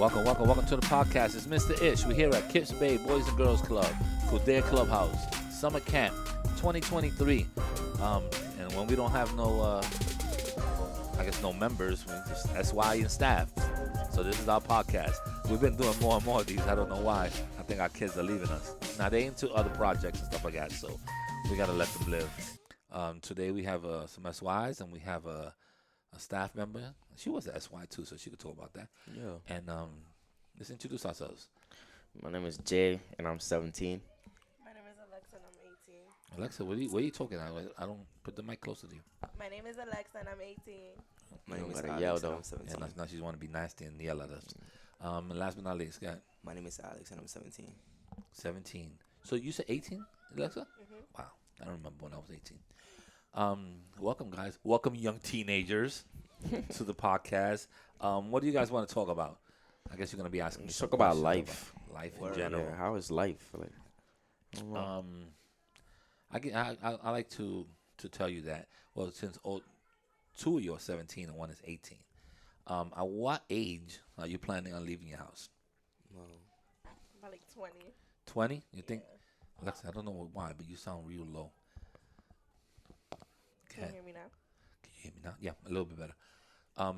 Welcome to the podcast. It's Mr. Ish. We're here at Kips Bay Boys and Girls Club, Kildare Clubhouse, Summer Camp 2023. And when we don't have no members, we just SY and staff. So this is our podcast. We've been doing more and more of these. I don't know why. I think our kids are leaving us. Now, they into other projects and stuff like that, so we got to let them live. Today we have some SYs and we have a staff member. She was an SY too, so she could talk about that. Yeah. And let's introduce ourselves. My name is Jay, and I'm 17. My name is Alexa, and I'm 18. Alexa, where are you talking at? I don't put the mic closer to you. My name is Alexa, and I'm 18. My name is Nobody Alex, yell, and though. I'm 17. And now she want to be nasty and yell at us. And last but not least, got My name is Alex, and I'm 17. 17. So you said 18, Alexa? Mm-hmm. Wow, I don't remember when I was 18. Welcome, guys. Welcome, young teenagers, to the podcast. What do you guys want to talk about? I guess you're gonna be asking me. Let's some talk about questions life. about life in Word. general. Yeah, how is life? Like, I don't know. I like to tell you that. Well, since two of you are 17 and one is 18. At what age are you planning on leaving your house? Well, About like 20. 20? You think? Yeah. Alexa, I don't know why, but you sound real low. Can you hear me now? Can you hear me now? Yeah, a little bit better.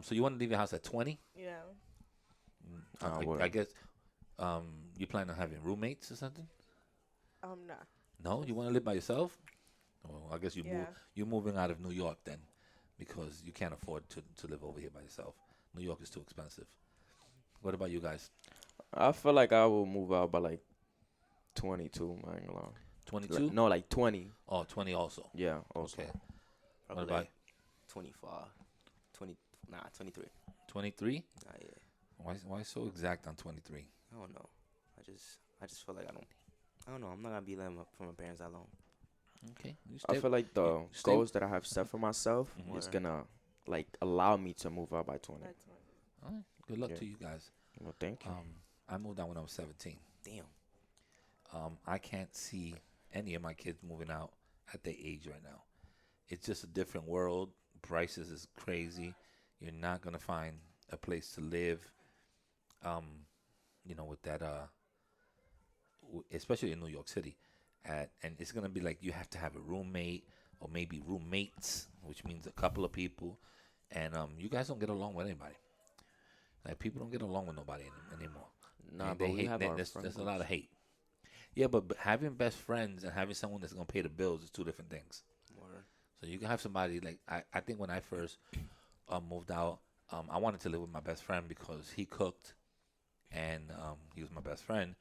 So you want to leave your house at 20? Yeah. Word. I guess you plan on having roommates or something? Nah. No, you want to live by yourself? Well, I guess Yeah. you're moving out of New York then, because you can't afford to live over here by yourself. New York is too expensive. What about you guys? I feel like I will move out by like 22, I ain't gonna lie. 22? No, like 20. Oh, 20 also. Yeah, also. Okay. probably What about like 25, 23. 23? Yeah. Why so exact on 23? I don't know. I just feel like I don't know. I'm not gonna be living from my parents that long. Okay. You I stay- feel like the you stay- goals that I have set for myself Mhm. is gonna like allow me to move out by 20. By 20. All right. Good luck Yeah. to you guys. Well, thank you. I moved out when I was 17. Damn. I can't see any of my kids moving out at their age right now. It's just a different world. Prices is crazy. You're not gonna find a place to live. With that, especially in New York City, and it's gonna be like you have to have a roommate or maybe roommates, which means a couple of people, and you guys don't get along with anybody. Like people don't get along with nobody anymore. Nah, And but they we hate. have our There's friend a lot of groups. hate. Yeah, but having best friends and having someone that's gonna pay the bills is two different things. Word. So you can have somebody like I think when I first moved out, I wanted to live with my best friend because he cooked, and he was my best friend,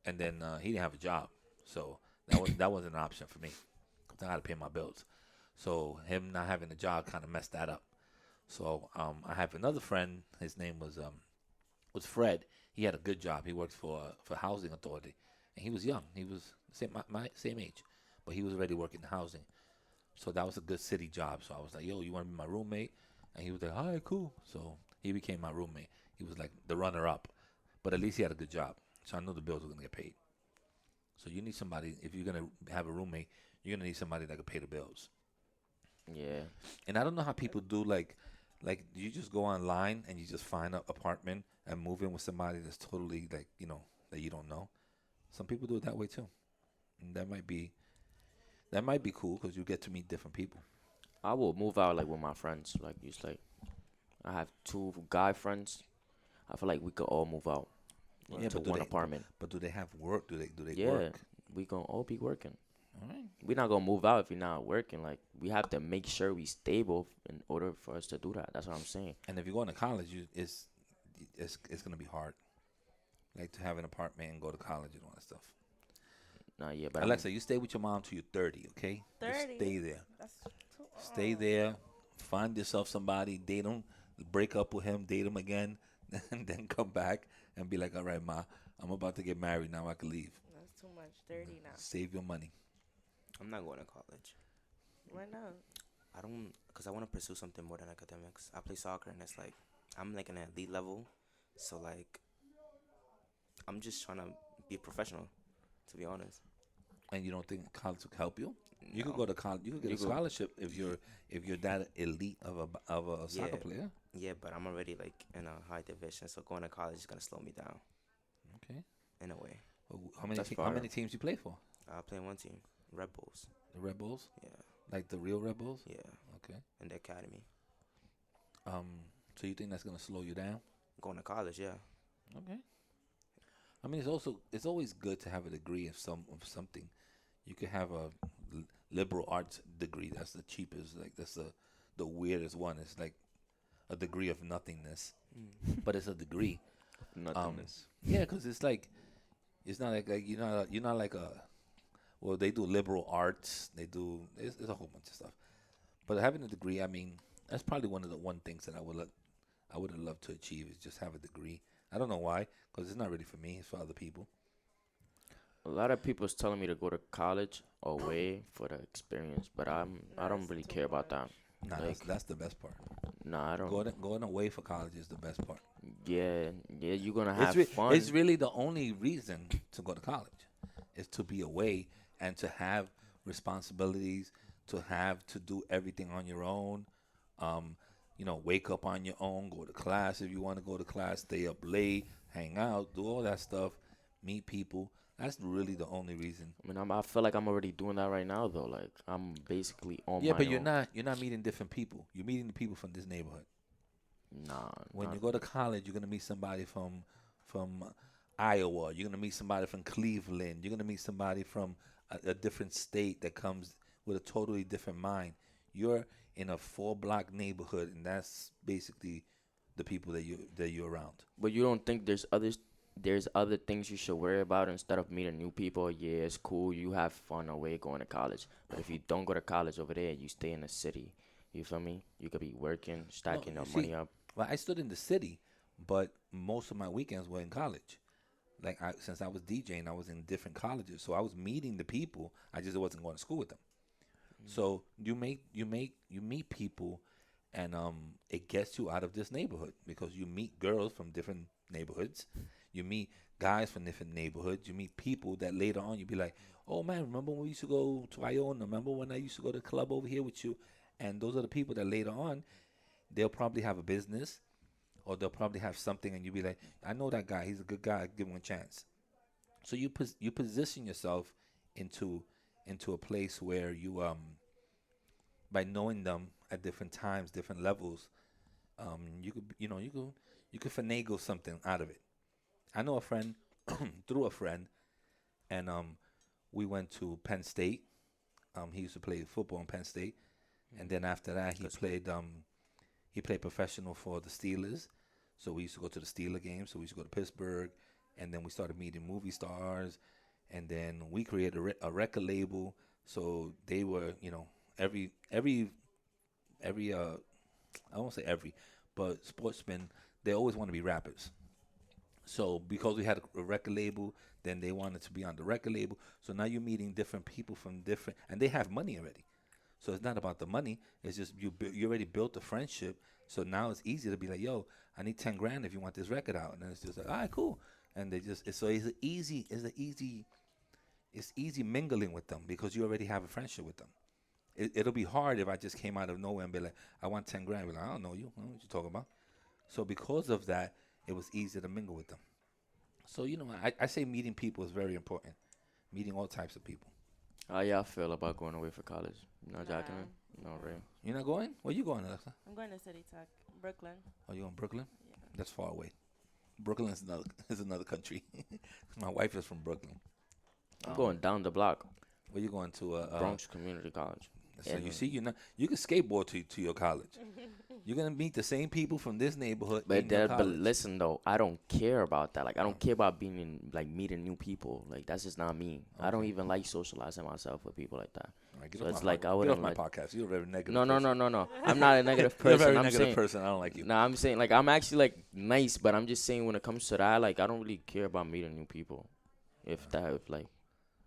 and then he didn't have a job, so that wasn't an option for me. 'Cause I had to pay my bills, so him not having a job kind of messed that up. So I have another friend. His name was Fred. He had a good job. He worked for housing authority, and he was young. He was my same age, but he was already working in housing. So that was a good city job. So I was like, yo, you want to be my roommate? And he was like, all right, cool. So he became my roommate. He was like the runner-up, but at least he had a good job. So I knew the bills were going to get paid. So you need somebody, if you're going to have a roommate, you're going to need somebody that can pay the bills. Yeah. And I don't know how people do, like you just go online and you just find an apartment and move in with somebody that's totally, like, that you don't know. Some people do it that way too. And that might be cool because you get to meet different people. I will move out like with my friends. Like just like I have two guy friends. I feel like we could all move out Yeah, to but do one they- apartment. But do they have work? Do they Yeah, work? we gonna all be working. All right. We're not gonna move out if you're not working. Like we have to make sure we stable in order for us to do that. That's what I'm saying. And if you're going to college, it's gonna be hard, like to have an apartment and go to college and all that stuff. Nah, yeah, but Alexa, you stay with your mom till you're 30, okay? Just 30? stay there. That's too Stay there. Find yourself somebody. Date him. Break up with him. Date him again, and then come back and be like, all right, ma, I'm about to get married now. I can leave. That's too much. 30 now. Save your money. I'm not going to college. Why not? Because I want to pursue something more than academics. I play soccer, and it's like, I'm like an elite level. So, like, I'm just trying to be a professional, to be honest. And you don't think college will help you? You could No. go to college. You could get You a go. scholarship if you're that elite of a soccer Yeah, player. yeah, but I'm already like in a high division, so going to college is gonna slow me down Okay. in a way. Well, That's how fire. many teams you play for? I play on one team, Red Bulls. The Red Bulls, Yeah, like the real Red Bulls. yeah, Okay. in the academy. So you think that's gonna slow you down? Going to college, yeah. Okay. I mean, it's always good to have a degree of something. You could have a liberal arts degree. That's the cheapest. Like that's the weirdest one. It's like a degree of nothingness, but it's a degree. Nothingness. Yeah, because it's like it's not like you're not like a well they do liberal arts. They do it's a whole bunch of stuff. But having a degree, I mean, that's probably one of the one things that I would have loved to achieve is just have a degree. I don't know why, because it's not really for me. It's for other people. A lot of people's telling me to go to college away for the experience, but I Nah, don't it's really too care about that. Nah, Like, that's the best part. nah, I don't. Going away for college is the best part. Yeah, yeah, you're gonna It's have fun. it's really the only reason to go to college is to be away and to have responsibilities, to do everything on your own. Wake up on your own, go to class if you want to go to class, stay up late, hang out, do all that stuff, meet people. That's really the only reason. I mean, I feel like I'm already doing that right now, though. Like, I'm basically on Yeah, my but own. you're not meeting different people. You're meeting the people from this neighborhood. Nah, When not you go to college, you're gonna meet somebody from Iowa. You're gonna meet somebody from Cleveland. You're gonna meet somebody from a different state that comes with a totally different mind. You're in a 4 block neighborhood, and that's basically the people that you're around. But you don't think there's other things you should worry about instead of meeting new people? Yeah, it's cool. You have fun away going to college. But if you don't go to college over there, you stay in the city. You feel me? You could be working, stacking you your see, money up. Well, I stood in the city, but most of my weekends were in college. Like since I was DJing, I was in different colleges, so I was meeting the people. I just wasn't going to school with them. So you meet people, and it gets you out of this neighborhood because you meet girls from different neighborhoods, you meet guys from different neighborhoods, you meet people that later on you be like, oh man, remember when we used to go to Iona? Remember when I used to go to the club over here with you? And those are the people that later on they'll probably have a business or they'll probably have something, and you be like, I know that guy, he's a good guy, give him a chance. So you position yourself into a place where you by knowing them at different times, different levels, you could finagle something out of it. I know a friend through a friend, and we went to Penn State. He used to play football in Penn State, and then after that he played professional for the Steelers. So we used to go to the Steeler games. So we used to go to Pittsburgh, and then we started meeting movie stars, and then we created a record label. So they were, every I won't say every, but sportsmen, they always want to be rappers. So because we had a record label, then they wanted to be on the record label. So now you're meeting different people from different, and they have money already. So it's not about the money. It's just you already built a friendship. So now it's easy to be like, yo, I need 10 grand if you want this record out, and then it's just like, all right, cool. And they just it's easy mingling with them because you already have a friendship with them. It'll be hard if I just came out of nowhere and be like, I want 10 grand. Be like, I don't know you. I don't know what you're talking about. So because of that, it was easy to mingle with them. So, I say meeting people is very important. Meeting all types of people. How y'all feel about going away for college? You not Nah. jacking it? No, right? You're not going? Where you going, Alexa? I'm going to City Talk, Brooklyn. Oh, you in Brooklyn? Yeah. That's far away. Brooklyn is another country. My wife is from Brooklyn. I'm going down the block, Where you going to? Bronx Community College. So you And- see, you can skateboard to your college. You're gonna meet the same people from this neighborhood. But in your but college. listen though, I don't care about that. Like I don't care about being in, like meeting new people. Like that's just not me. I don't Okay. even like socializing myself with people like that. All right, get So off it's my like I get wouldn't off my like. podcast. You're a very negative. No, no, person. no, no, no. I'm not a negative You're a person. very I'm negative saying. person. I don't like you. No, I'm saying like I'm actually like nice, but I'm just saying when it comes to that, like I don't really care about meeting new people. If like,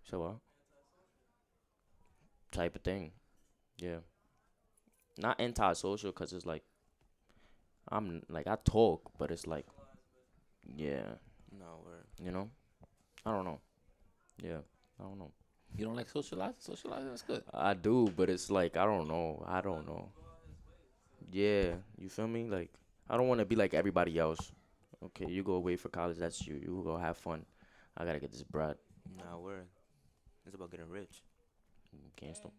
so what? Type of thing, yeah. Not antisocial, cause it's like I'm like I talk, but it's like, yeah, No, we're you know. I don't know. Yeah, I don't know. You don't like socializing? Socializing is good. I do, but it's like I don't know. I don't know. Yeah, you feel me? Like I don't want to be like everybody else. Okay, you go away for college. That's you. You go have fun. I gotta get this bread. Nah, word. It's about getting rich. Can't stop.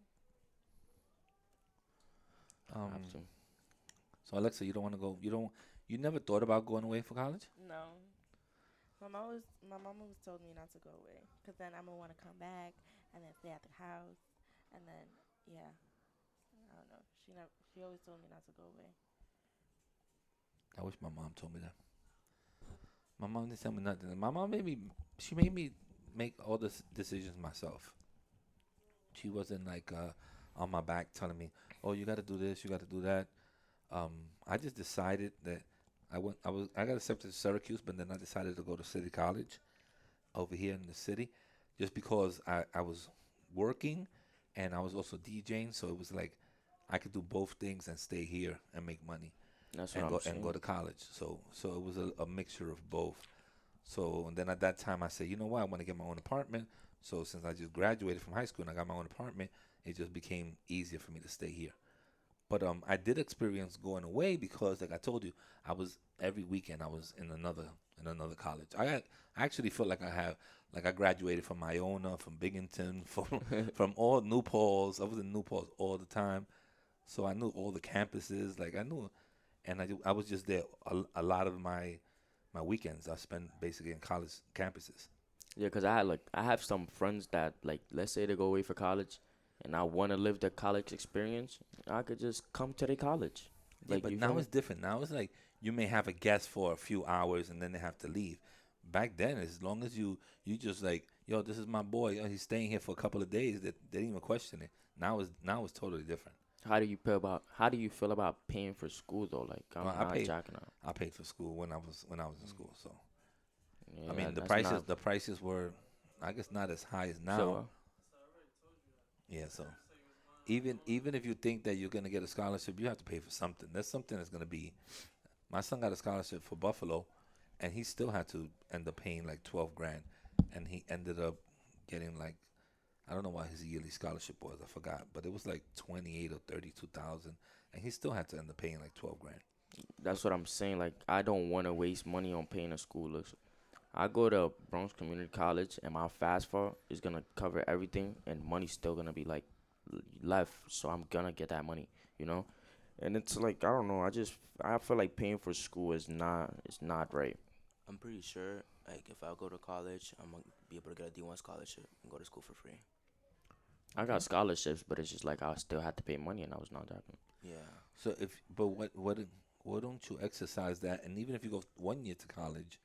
Have Um, to. so Alexa, you don't want to go. You don't. You never thought about going away for college? No. My mom always told me not to go away, cause then I'm gonna want to come back and then stay at the house, and then yeah, I don't know. She always told me not to go away. I wish my mom told me that. My mom didn't tell me nothing. My mom made me. She made me make all the decisions myself. She wasn't like on my back telling me, "Oh, you got to do this, you got to do that." Um, I just decided that I got accepted to Syracuse, but then I decided to go to City College over here in the city, just because I was working and I was also DJing, so it was like I could do both things and stay here and make money That's what and I'm go saying. to college. So it was a mixture of both. So and then at that time I said, you know what, I want to get my own apartment. So since I just graduated from high school and I got my own apartment, it just became easier for me to stay here. But I did experience going away because, like I told you, I was every weekend I was in another college. I actually felt like I graduated from Iona, from Binghamton, from all New Paltz. I was in New Paltz all the time, so I knew all the campuses. Like I knew, and I was just there a lot of my weekends. I spent basically in college campuses. Yeah, 'cause I have some friends that like let's say they go away for college, and I want to live the college experience. I could just come to the college, Yeah, like but you feel now me? it's different. Now it's like you may have a guest for a few hours and then they have to leave. Back then, as long as you just like, yo, this is my boy. Yo, he's staying here for a couple of days. That they didn't even question it. Now it's totally different. How do you feel about paying for school though? Like Well, I'm not jacking out. I paid for school when I was in school. So I Yeah, mean that's not the prices were, I guess, not as high as so. now. Yeah, so even if you think that you're gonna get a scholarship, you have to pay for something. That's something that's gonna be. My son got a scholarship for Buffalo, and he still had to end up paying like 12 grand, and he ended up getting like, I don't know what his yearly scholarship was, I forgot, but it was like 28 or 32,000, and he still had to end up paying like 12 grand. That's what I'm saying. Like I don't want to waste money on paying a school. Look, I go to Bronx Community College, and my fast fare is gonna cover everything, and money's still gonna be like left. So I'm gonna get that money, you know. And it's like I don't know. I feel like paying for school is not it's not right. I'm pretty sure, like, if I go to college, I'm gonna be able to get a D1 scholarship and go to school for free. I Okay. got scholarships, but it's just like I still had to pay money, and I was not jacking. Yeah. So but why don't you exercise that? And even if you go 1 year to college,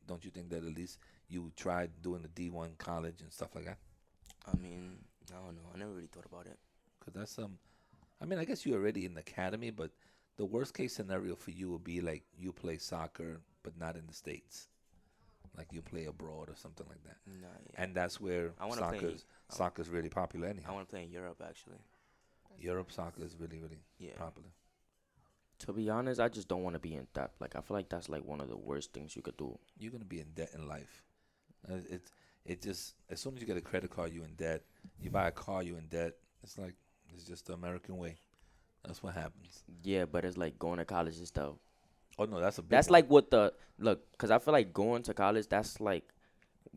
don't you think that at least you tried doing the D1 college and stuff like that? I mean, I don't know. I never really thought about it. Because that's I mean, I guess you're already in the academy, but the worst case scenario for you would be like you play soccer, but not in the States. Like you play abroad or something like that. Nah, yeah. And that's where I want to play. soccer's really popular I anyhow. want to play in Europe actually. That's Europe nice. soccer is really, really Yeah. popular. To be honest, I just don't want to be in debt. Like I feel like that's like one of the worst things you could do. You're gonna be in debt in life. It just as soon as you get a credit card, you're in debt. You buy a car, you're in debt. It's just the American way. That's what happens. Yeah, but it's like going to college and stuff. Oh no, that's a big That's one. like what the look, cause I feel like going to college. That's like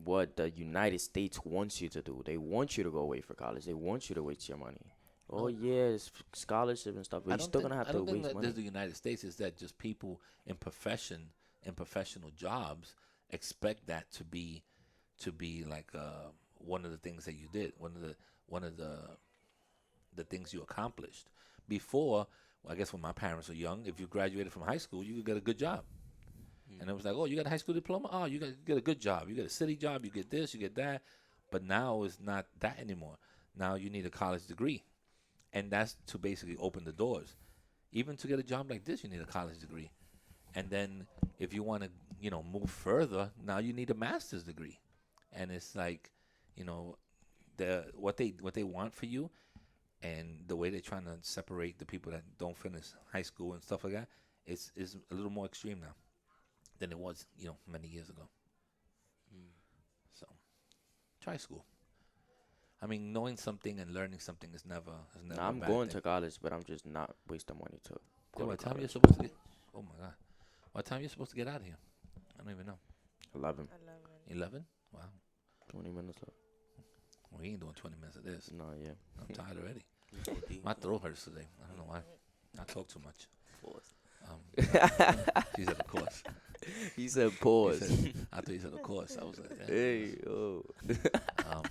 what the United States wants you to do. They want you to go away for college. They want you to waste your money. Oh No, yeah, it's scholarship and stuff, but I you're don't still think gonna have I to don't think waste that there's money. the United States. Is that just people in professional jobs expect that to be like one of the things that you did, one of the things you accomplished. Before, well, I guess when my parents were young, if you graduated from high school, you could get a good job. And it was like, oh, you got a high school diploma? Oh, get a good job. You get a city job. You get this, you get that. But now it's not that anymore. Now you need a college degree, and that's to basically open the doors. Even to get a job like this, you need a college degree. And then if you want to, move further, now you need a master's degree. And it's like, you know, what they want for you, and the way they're trying to separate the people that don't finish high school and stuff like that, is a little more extreme now than it was, many years ago. Mm. So try school. I mean, knowing something and learning something is never Nah, a I'm bad going thing. to college, but I'm just not wasting money to So go to what time you're college. supposed to get? Oh my God. What time you supposed to get out of here? I don't even know. 11, 11. 11? Wow. 20 minutes left. We ain't doing 20 minutes of this. No, yeah. I'm tired already. OD. My throat hurts today. I don't know why. I talk too much. Pause. She said, of course. He said He pause. said, I thought he said, of course. I was like, yeah. Hey, oh. Um,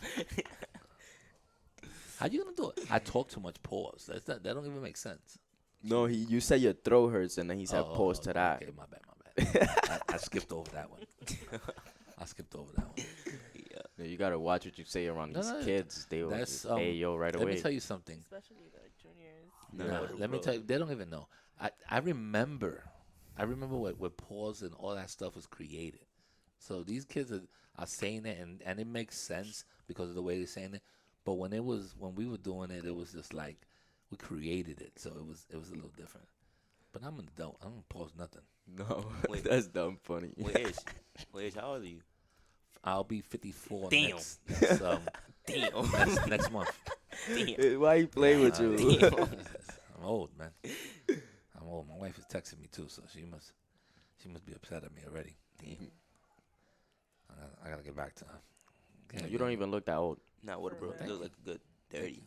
how you gonna do it? I talk too much. Pause. That don't even make sense. No, you said your throat hurts, and then he said pause to that. Okay, my bad. I skipped over that one. I skipped over that one. Yeah, you gotta watch what you say around No, these no, kids. They will that's, just, hey yo right Let me away. tell you something. Especially the juniors. Let me tell you, they don't even know. I remember what pause and all that stuff was created. So these kids are saying it, and it makes sense because of the way they're saying it. But when we were doing it, it was just like we created it, so it was a little different. But I'm an adult. I don't pause nothing. No, Wait. that's dumb funny. Wait, how old are you? I'll be 54 Damn. next month. Why you playing with you? I'm old, man. I'm old. My wife is texting me too, so she must be upset at me already. Damn. I gotta get back to her. You don't even look that old. Nah, what, bro? Thank You look like a good 30.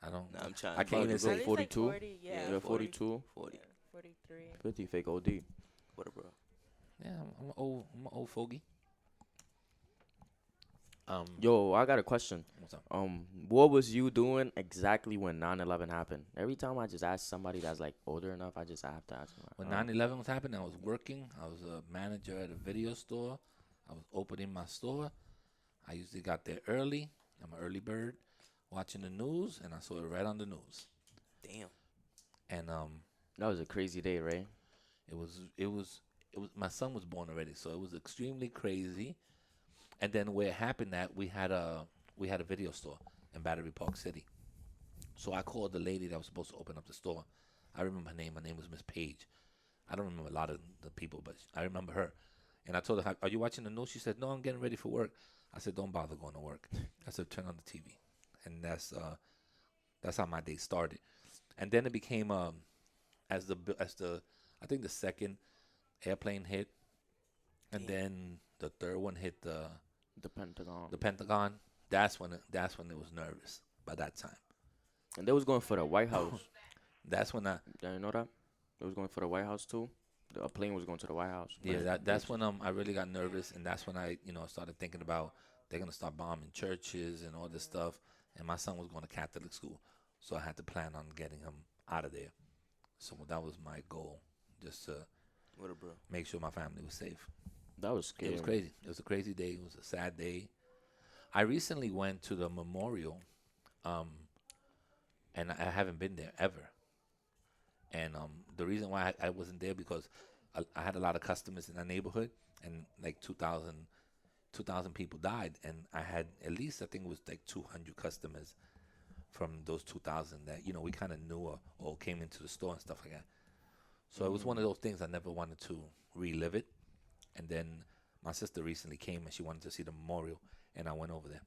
I don't. Nah, I'm trying. I can't even At say least, 42? 40, yeah. You're 40, 42, 40. yeah, 43. 50, fake OD. What, bro? Yeah, I'm an old fogey. Yo, I got a question. What's up? What was you doing exactly when 9/11 happened? Every time I just ask somebody that's like older enough, I have to ask them. When 9/11 was happening, I was working. I was a manager at a video store. I was opening my store. I usually got there early. I'm an early bird, watching the news, and I saw it right on the news. Damn. And That was a crazy day, right? it was. My son was born already, so it was extremely crazy. And then where it happened, that we had a video store in Battery Park City. So I called the lady that was supposed to open up the store. I remember her name. Her name was Miss Page. I don't remember a lot of the people, but I remember her. And I told her, "Are you watching the news?" She said, "No, I'm getting ready for work." I said, "Don't bother going to work." I said, "Turn on the TV," and that's how my day started. And then it became as the I think the second airplane hit, and then the third one hit The Pentagon. the Pentagon. That's when it was nervous by that time. And they was going for the White House. That's when Did you know that? They was going for the White House too. A plane was going to the White House. that's when I really got nervous, and that's when I started thinking about they're gonna start bombing churches and all this stuff. And my son was going to Catholic school, so I had to plan on getting him out of there. So that was my goal, just to What, bro? make sure my family was safe. That was scary. It was crazy. It was a crazy day. It was a sad day. I recently went to the memorial, and I haven't been there ever. And the reason why I wasn't there because I had a lot of customers in that neighborhood, and like 2,000 people died, and I had at least I think it was like 200 customers from those 2,000 that we kind of knew or came into the store and stuff like that. So it was one of those things I never wanted to relive it. And then my sister recently came and she wanted to see the memorial, and I went over there.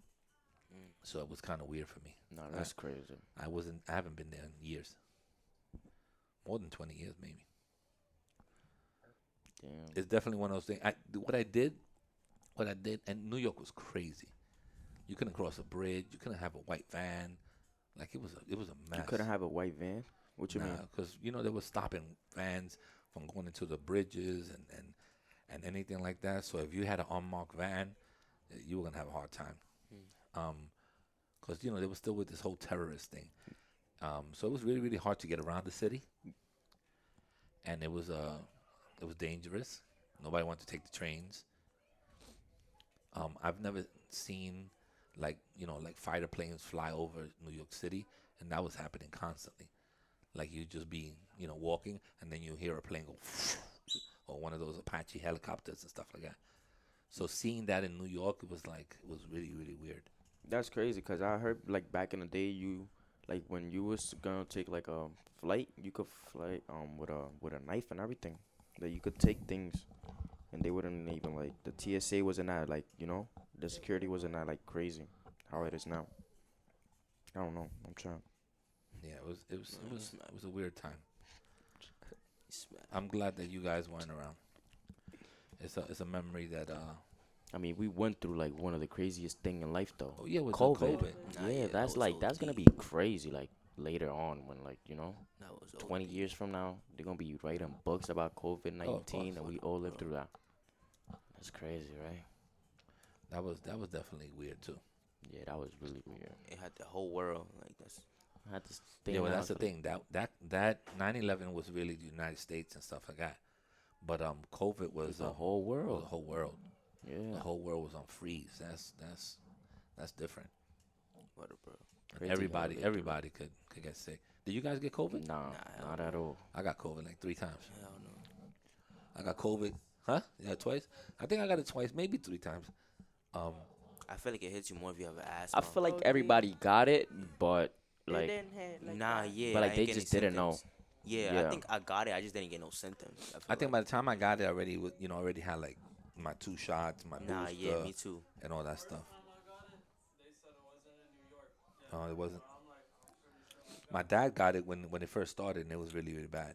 So it was kind of weird for me. No, that's crazy. I haven't been there in years. More than 20 years, maybe. Damn. It's definitely one of those things. What I did, and New York was crazy. You couldn't cross a bridge. You couldn't have a white van. Like it was a mess. You couldn't have a white van? What you mean? Because they were stopping vans from going into the bridges and anything like that. So if you had an unmarked van, you were gonna have a hard time. Because they were still with this whole terrorist thing. So it was really, really hard to get around the city, and it was dangerous. Nobody wanted to take the trains. I've never seen like fighter planes fly over New York City, and that was happening constantly. Like you just be walking, and then you hear a plane go, or one of those Apache helicopters and stuff like that. So seeing that in New York, it was really, really weird. That's crazy because I heard like back in the day, like when you was gonna take like a flight, you could fly with a knife and everything. That you could take things, and they wouldn't even the TSA wasn't that the security wasn't that crazy how it is now. I don't know. I'm trying. Yeah, it was a weird time. Smack. I'm glad that you guys weren't around. It's a memory that I mean, we went through like one of the craziest thing in life though. oh yeah, was the COVID. COVID. Nah, Yeah, that that's was like that's gonna OD. be crazy. Like later on, when like That was 20 OD. years from now, they're gonna be writing books about COVID Oh, of 19, course. and we all lived through that. That's crazy, right? That was definitely weird too. Yeah, that was really weird. It had the whole world like this. I had to stay Yeah, in well, the that's house the for, like, thing. That 9/11 was really the United States and stuff like that. But COVID it was was the whole was world. the whole world. Yeah, The whole world was on freeze. That's different. What a bro. And Crazy how we lived through everybody could get sick. Did you guys get COVID? nah, hell not no. at all. I got COVID like 3 times. Hell no. I got COVID. Huh? Yeah, twice. I think I got it twice, maybe 3 times. I feel like it hits you more if you have an asthma. I feel like OD. everybody got it, but It like didn't hit like Nah, that. yeah. But, like, I they ain't getting just didn't know. symptoms. Yeah, I Yeah. think I got it. I just didn't get no symptoms. I think by the time I got it, I already already had like my 2 shots, my Nah, booster, yeah, me too. and all that stuff. Oh, it wasn't. My dad got it when it first started, and it was really bad.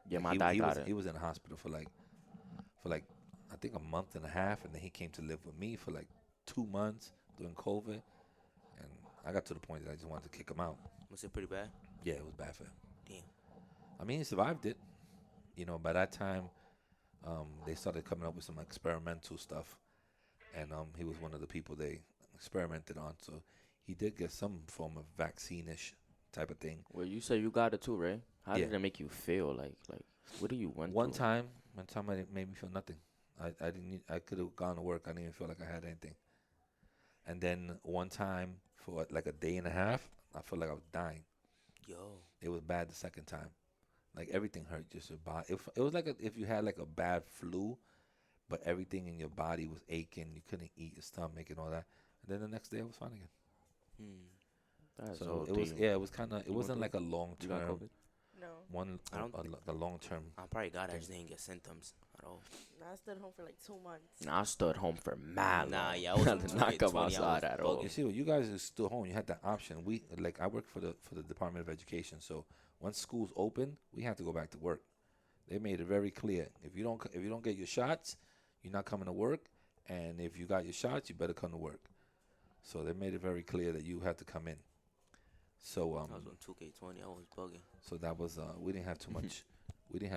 yeah, Like, my he, dad he got was, it. He was in the hospital for like I think a month and a half, and then he came to live with me for like 2 months during COVID, and I got to the point that I just wanted to kick him out. Was it pretty bad? Yeah, it was bad for him. Damn. I mean, he survived it. By that time, they started coming up with some experimental stuff, and he was one of the people they experimented on. So he did get some form of vaccine-ish type of thing. Well, you said you got it too, right? How Yeah. did it make you feel? Like what do you went One through? time it made me feel nothing. I didn't. I could have gone to work. I didn't even feel like I had anything. And then one time for like a day and a half, I felt like I was dying. Yo. It was bad the second time. Like everything hurt, just your body. It was like if you had like a bad flu, but everything in your body was aching. You couldn't eat, your stomach and all that. And then the next day, I was fine again. That's So OD. it was it was kind of it You went wasn't through like a long You got term COVID? No. one. I don't The long term. I probably got it. I Thing. just didn't get symptoms at all. No, I stayed home for like 2 months. Nah, I stood home for mad Nah, long. yeah, I was I on did not 2K20, come I was outside at all. You see, when you guys are still home, you had that option. I work for the Department of Education. So once schools open, we have to go back to work. They made it very clear. If you don't get your shots, you're not coming to work. And if you got your shots, you better come to work. So they made it very clear that you had to come in. So I was on 2K20. I was bugging. so that was we didn't have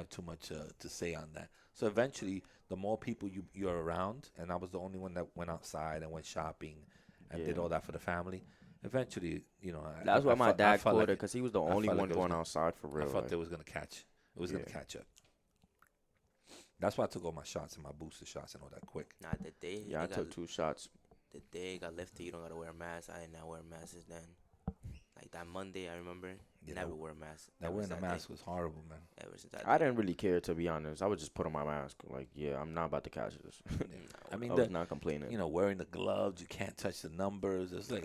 too much to say on that. So eventually, the more people you're around, and I was the only one that went outside and went shopping and did Yeah. all that for the family. Eventually, That's why my dad felt caught it like because he was the I only felt like one it was going gonna- outside for real. I thought like. it was gonna catch. It was gonna Yeah. catch up. That's why I took all my shots and my booster shots and all that quick. Nah, the day Yeah, I it took got, 2 shots. the day it got lifted, you don't gotta wear a mask. I did not wear a mask since then. Like that Monday, I remember. Yeah, Never wear a mask. That ever wearing since a that day. mask was horrible, man. Ever since that I day. didn't really care, to be honest. I would just put on my mask. Like, yeah, I'm not about to catch this. I mean, I was not complaining. wearing the gloves, you can't touch the numbers. It was like,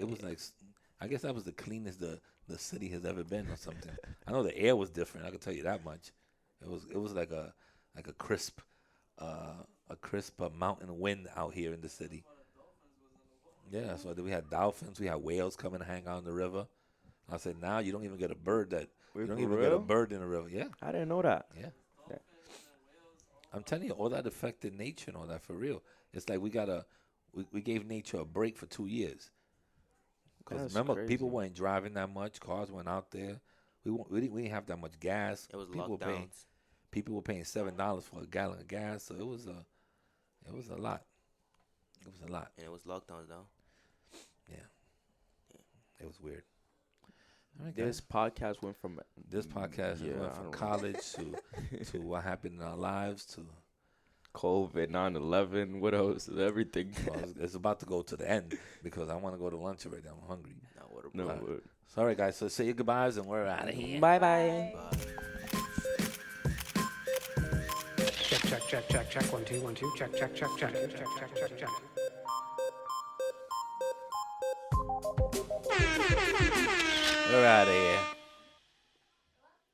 I guess that was the cleanest the city has ever been or something. I know the air was different. I can tell you that much. It was like a crisp mountain wind out here in the city. Yeah, so we had dolphins, we had whales coming to hang out in the river. I said, now you don't even get a bird Wait, you don't for even get a real? bird in the river. Yeah, I didn't know that. yeah. Yeah. I'm telling you, all that affected nature and all that for real. It's like we gave nature a break for 2 years. Because That's remember, people crazy. weren't driving that much. Cars weren't out there. We didn't have that much gas. It was People were paying $7 for a gallon of gas. So it was a lot. It was a lot. And it was lockdowns though. It was weird. All right, This guys. podcast went from This podcast Yeah, went I from don't know. college to what happened in our lives to COVID, 9/11, what else? Everything. it's about to go to the end because I want to go to lunch already. I'm hungry. Nah, what a No, Alright. but- Sorry, guys. So say your goodbyes and we're out of here. Bye bye. Bye. Check, 1 2 1 2, check. We're out of here.